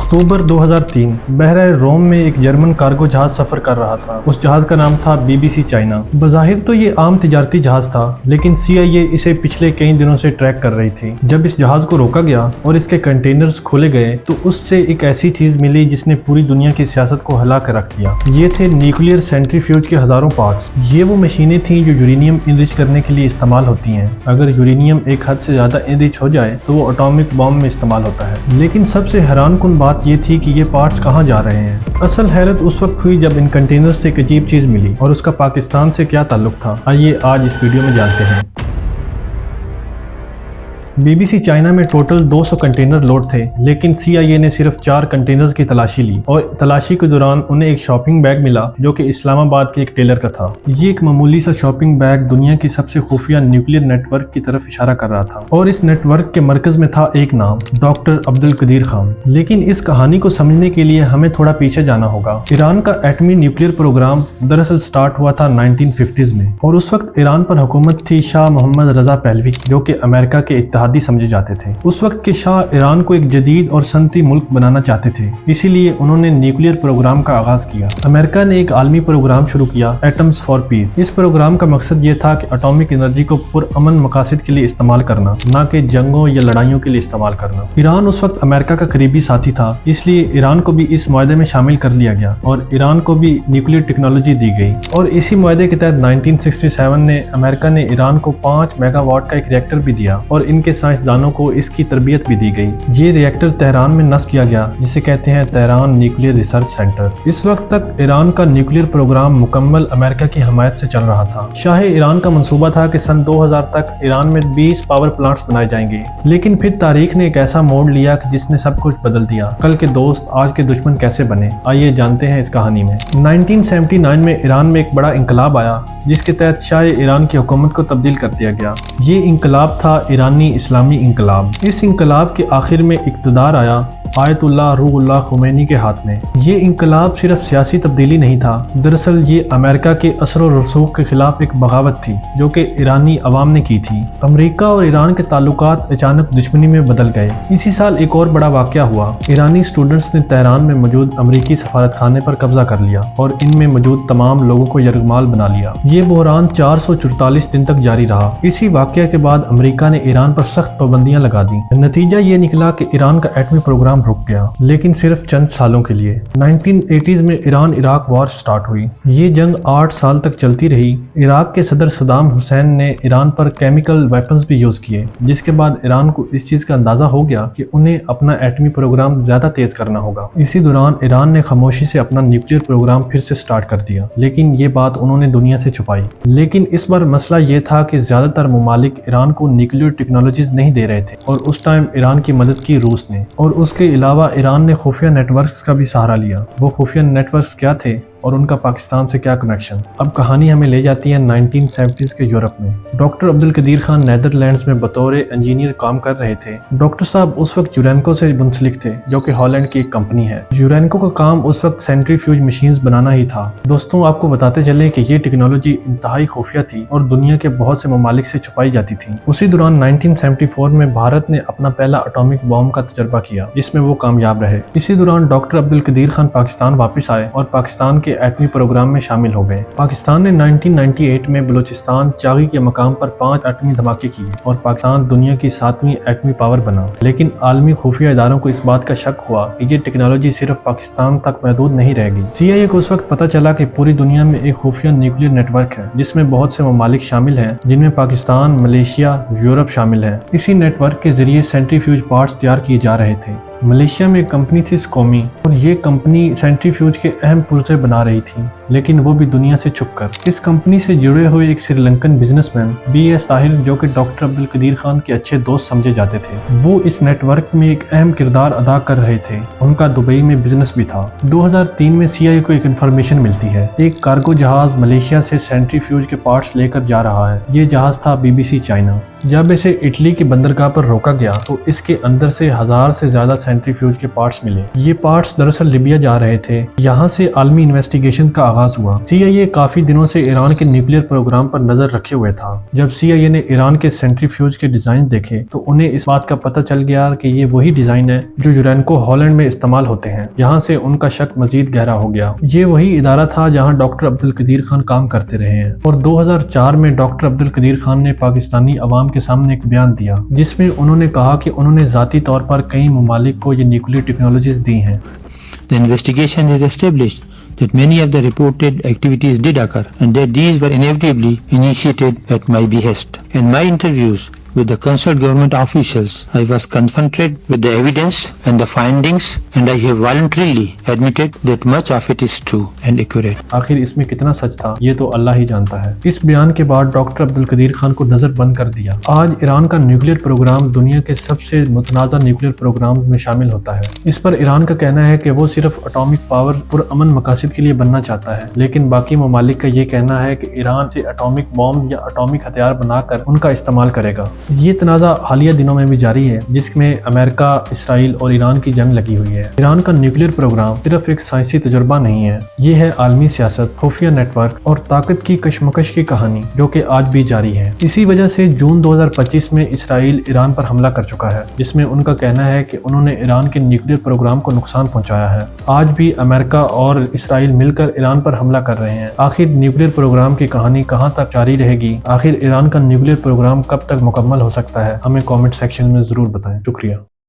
अक्टूबर 2003 बहर रोम में एक जर्मन कार्गो जहाज सफर कर रहा था। उस जहाज का नाम था BBC चाइना। बज़ाहिर तो ये आम तिजारती जहाज था, लेकिन CIA इसे पिछले कई दिनों से ट्रैक कर रही थी। जब इस जहाज को रोका गया और इसके कंटेनर्स खोले गए तो उससे एक ऐसी चीज मिली जिसने पूरी दुनिया की सियासत को हिला कर रख दिया। ये थे न्यूक्लियर सेंट्रीफ्यूज के हजारों पार्ट्स। ये वो मशीनें थी जो यूरेनियम इनरिच करने के लिए इस्तेमाल होती हैं। अगर यूरेनियम एक हद से ज्यादा इनरिच हो जाए तो वो एटॉमिक बॉम्ब में इस्तेमाल होता है। लेकिन सबसे हैरानकुन बात ये थी कि ये पार्ट्स कहाँ जा रहे हैं। असल हैरत उस वक्त हुई जब इन कंटेनर से एक अजीब चीज मिली और उसका पाकिस्तान से क्या ताल्लुक था। आइए आज इस वीडियो में जानते हैं। BBC चाइना में टोटल 200 कंटेनर लोड थे, लेकिन CIA ने सिर्फ 4 कंटेनर्स की तलाशी ली और तलाशी के दौरान उन्हें एक शॉपिंग बैग मिला जो कि इस्लामाबाद के एक टेलर का था। ये एक मामूली सा शॉपिंग बैग दुनिया की सबसे खुफिया न्यूक्लियर नेटवर्क की तरफ इशारा कर रहा था और इस नेटवर्क के मरकज में था एक नाम, डॉक्टर अब्दुल कदीर खान। लेकिन इस कहानी को समझने के लिए हमें थोड़ा पीछे जाना होगा। ईरान का एटमी न्यूक्लियर प्रोग्राम दरअसल स्टार्ट हुआ था 1950s में और उस वक्त ईरान पर हुकूमत थी शाह मोहम्मद रजा पहलवी, जो कि अमेरिका के इत्तेहादी समझे जाते थे। उस वक्त के शाह ईरान को एक जदीद और सनती मुल्क बनाना चाहते थे, इसीलिए उन्होंने न्यूक्लियर प्रोग्राम का आगाज किया। अमेरिका ने एक आलमी प्रोग्राम शुरू किया, एटम्स फॉर पीस। इस प्रोग्राम का मकसद ये था कि एटॉमिक एनर्जी को पुरअमन मकासद के लिए इस्तेमाल करना, न कि जंगों या लड़ाइयों के लिए इस्तेमाल करना। ईरान उस वक्त अमेरिका का करीबी साथी था, इसलिए ईरान को भी इस मुआहदे में शामिल कर लिया गया और ईरान को भी न्यूक्लियर टेक्नोलॉजी दी गई। और इसी मुआहदे के तहत 1967 में अमेरिका ने ईरान को 5 मेगावाट का एक रिएक्टर भी दिया और इनके साइंसदानों को इसकी तरबियत भी दी गई। ये रिएक्टर तेहरान में नस्ब किया गया, जिसे कहते हैं तेहरान न्यूक्लियर रिसर्च सेंटर। इस वक्त तक ईरान का न्यूक्लियर प्रोग्राम मुकम्मल अमेरिका की हमायत से चल रहा था। शाह ईरान का मंसूबा था कि सन 2000 तक ईरान में 20 पावर प्लांट्स बनाए जाएंगे, लेकिन फिर तारीख ने एक ऐसा मोड़ लिया कि जिसने सब कुछ बदल दिया। कल के दोस्त आज के दुश्मन कैसे बने, आइए जानते हैं इस कहानी में। 1979 में ईरान में एक बड़ा इंकलाब आया, जिसके तहत शाह ईरान की हुकूमत को तब्दील कर दिया गया। ये इंकलाब था ईरानी इस्लामी इंकलाब। इस इंकलाब के आखिर में इक़्तिदार आया आयतुल्लाह रूहुल्लाह खुमैनी के हाथ में। ये इंकलाब सिर्फ सियासी तब्दीली नहीं था, दरअसल ये अमेरिका के असर और रसूख के खिलाफ एक बगावत थी जो कि ईरानी अवाम ने की थी। अमेरिका और ईरान के ताल्लुकात अचानक दुश्मनी में बदल गए। इसी साल एक और बड़ा वाक़या हुआ। ईरानी स्टूडेंट्स ने तेहरान में मौजूद अमरीकी सफारतखाने पर कब्जा कर लिया और इनमें मौजूद तमाम लोगों को यरगमाल बना लिया। ये बहरान 444 दिन तक जारी रहा। इसी वाक़या के बाद अमरीका ने ईरान पर सख्त पाबंदियां लगा दी। नतीजा ये निकला कि ईरान का एटमी प्रोग्राम रुक गया, लेकिन सिर्फ चंद सालों के लिए। 1980s में ईरान इराक वॉर स्टार्ट हुई। ये जंग 8 साल तक चलती रही। इराक के सदर सद्दाम हुसैन ने ईरान पर केमिकल वेपन्स भी यूज किए, जिसके बाद ईरान को इस चीज का अंदाजा हो गया कि उन्हें अपना एटमी प्रोग्राम ज्यादा तेज करना होगा। इसी दौरान ईरान ने खामोशी से अपना न्यूक्लियर प्रोग्राम फिर से स्टार्ट कर दिया, लेकिन ये बात उन्होंने दुनिया से छुपाई। लेकिन इस बार मसला ये था कि ज्यादातर ममालिक ईरान को न्यूक्लियर टेक्नोलॉजीज नहीं दे रहे थे और उस टाइम ईरान की मदद की रूस ने, और उसके अलावा ईरान ने खुफिया नेटवर्क्स का भी सहारा लिया। वो खुफिया नेटवर्क्स क्या थे और उनका पाकिस्तान से क्या कनेक्शन। अब कहानी हमें ले जाती है 1970s के यूरोप में। डॉक्टर अब्दुल कदीर खान नेदरलैंड्स में बतौर इंजीनियर काम कर रहे थे। डॉक्टर साहब उस वक्त यूरेनको से मुंसलिक थे, जो कि हॉलैंड की एक कंपनी है। यूरेनको का काम उस वक्त सेंट्रीफ्यूज मशीन्स बनाना ही था। दोस्तों, आपको बताते चले कि ये टेक्नोलॉजी इंतहाई खुफिया थी और दुनिया के बहुत से ममालिक से छुपाई जाती थी। उसी दौरान 1974 में भारत ने अपना पहला एटॉमिक बॉम्ब का तजर्बा किया, जिसमें वो कामयाब रहे। इसी दौरान डॉक्टर अब्दुल कदीर खान पाकिस्तान वापस आए और पाकिस्तान के एटमी प्रोग्राम में शामिल हो गए। पाकिस्तान ने 1998 में बलूचिस्तान चागी के मकाम पर 5 एटमी धमाके किए और पाकिस्तान दुनिया की 7वीं एटमी पावर बना। लेकिन आलमी खुफिया इदारों को इस बात का शक हुआ कि ये टेक्नोलॉजी सिर्फ पाकिस्तान तक महदूद नहीं रहेगी। CIA को उस वक्त पता चला कि पूरी दुनिया में एक खुफिया न्यूक्लियर नेटवर्क है, जिसमें बहुत से ममालिक शामिल हैं, जिनमें पाकिस्तान, मलेशिया, यूरोप शामिल है। इसी नेटवर्क के जरिए सेंट्रीफ्यूज पार्ट्स तैयार किए जा रहे थे। मलेशिया में एक कंपनी थी स्कोमी और ये कंपनी सेंट्रीफ्यूज के अहम पुर्जे बना रही थी, लेकिन वो भी दुनिया से छुपकर। इस कंपनी से जुड़े हुए एक श्रीलंकन बिजनेसमैन BS ताहिर, जो कि डॉक्टर अब्दुल कदीर खान के अच्छे दोस्त समझे जाते थे, वो इस नेटवर्क में एक अहम किरदार अदा कर रहे थे। उनका दुबई में बिजनेस भी था। 2003 में CIA को एक इन्फॉर्मेशन मिलती है, एक कार्गो जहाज मलेशिया से सेंट्रीफ्यूज के पार्ट्स लेकर जा रहा है। ये जहाज था BBC चाइना। जब इसे इटली के बंदरगाह पर रोका गया तो इसके अंदर से 1000 से ज्यादा सेंट्रीफ्यूज के पार्ट्स मिले। ये पार्ट्स दरअसल लीबिया जा रहे थे। यहाँ से आलमी इन्वेस्टिगेशन का آغاز ہوا۔ CIA کافی دنوں سے ایران کے نیوکلیئر پروگرام پر نظر رکھے ہوئے تھا۔ جب CIA نے ایران کے سینٹریفیوج کے ڈیزائن دیکھے تو انہیں اس بات کا پتہ چل گیا کہ یہ وہی ڈیزائن ہے جو یورینکو ہالینڈ میں استعمال ہوتے ہیں۔ یہاں سے ان کا شک مزید گہرا ہو گیا۔ یہ وہی ادارہ تھا جہاں ڈاکٹر عبدالقدیر خان کام کرتے رہے ہیں، اور 2004 میں ڈاکٹر عبدالقدیر خان نے پاکستانی عوام کے سامنے ایک بیان دیا جس میں انہوں نے کہا کہ انہوں نے ذاتی طور پر کئی ممالک کو یہ نیوکلیئر ٹیکنالوجیز دی ہیں۔ The investigation has established that many of the reported activities did occur and that these were inevitably initiated at my behest. In my interviews with the concerned government officials, I was confronted with the evidence and the findings, and I have voluntarily admitted that much of it is true and accurate. آخر اس میں کتنا سچ تھا یہ تو اللہ ہی جانتا ہے۔ اس بیان کے بعد ڈاکٹر عبدالقدیر خان کو نظر بند کر دیا۔ آج ایران کا نیوکلیئر پروگرام دنیا کے سب سے متنازع نیوکلیئر پروگرام میں شامل ہوتا ہے۔ اس پر ایران کا کہنا ہے کہ وہ صرف اٹامک پاور پرامن مقاصد کے لیے بننا چاہتا ہے، لیکن باقی ممالک کا یہ کہنا ہے کہ ایران سے اٹامک بام یا اٹامک ہتھیار بنا کر ان کا استعمال کرے گا۔ یہ تنازع حالیہ دنوں میں بھی جاری ہے، جس میں امریکہ، اسرائیل اور ایران کی جنگ لگی ہوئی ہے۔ ایران کا نیوکلیئر پروگرام صرف ایک سائنسی تجربہ نہیں ہے، یہ ہے عالمی سیاست، خفیہ نیٹ ورک اور طاقت کی کشمکش کی کہانی جو کہ آج بھی جاری ہے۔ اسی وجہ سے جون 2025 میں اسرائیل ایران پر حملہ کر چکا ہے، جس میں ان کا کہنا ہے کہ انہوں نے ایران کے نیوکلیئر پروگرام کو نقصان پہنچایا ہے۔ آج بھی امریکہ اور اسرائیل مل کر ایران پر حملہ کر رہے ہیں۔ آخر نیوکلیئر پروگرام کی کہانی کہاں تک جاری رہے گی؟ آخر ایران کا نیوکلیئر پروگرام کب تک مکمل ہو سکتا ہے؟ ہمیں کامنٹ سیکشن میں ضرور بتائیں۔ شکریہ۔